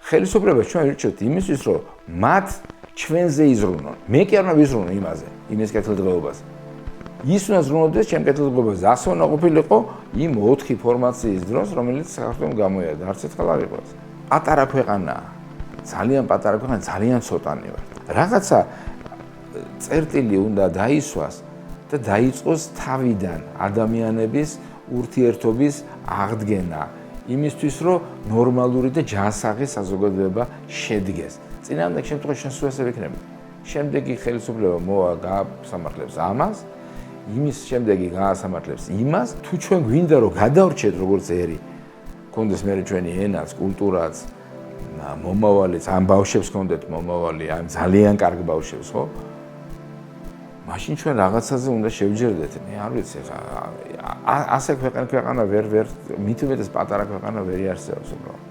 ხელისუფლებას ჩვენ ვირჩევთ იმისთვის, რომ მათ ჩვენზე იზრუნონ. მე კი არ უნდა ვიზრუნო იმაზე, იმის კეთილდღეობას. ის უნდა ზრუნავდეს ჩემ კეთილდღეობას. ასე უნდა ყოფილიყო იმ 4 ფორმაციის დროს, რომელიც საქართველოს გამოიარა. არც ერთხელ არ იყო. პატარა ქვეყანა, ძალიან პატარა ქვეყანა, ძალიან ცოტანი ვართ. რაღაცა წერტილი უნდა დაისვას და დაიწყოს თავიდან ადამიანების ურთიერთობის აღდგენა. იმისთვის, რომ ნორმალური და ჯანსაღი საზოგადოება შედგეს. წინააღმდეგ შემთხვევაში შენ სულ ესე ვიქნები. შემდეგი ხელისუფლება გაასამართლებს ამას, იმის შემდეგი გაასამართლებს იმას, თუ ჩვენ გვინდა რომ გადავრჩეთ როგორც ერი, გქონდეს მე ჩვენი ენაც, კულტურაც, მომავალიც, ამ ბავშვებს გქონდეთ მომავალი, ამ ძალიან კარგ ბავშვებს, ხო? მაშინ ჩვენ რაღაცაზე უნდა შევჯერდეთ. მე არ ვიცი, ასე ქვეყანა ვერ მით უმეტეს პატარა ქვეყანა ვერ იარსებობს უბრალოდ.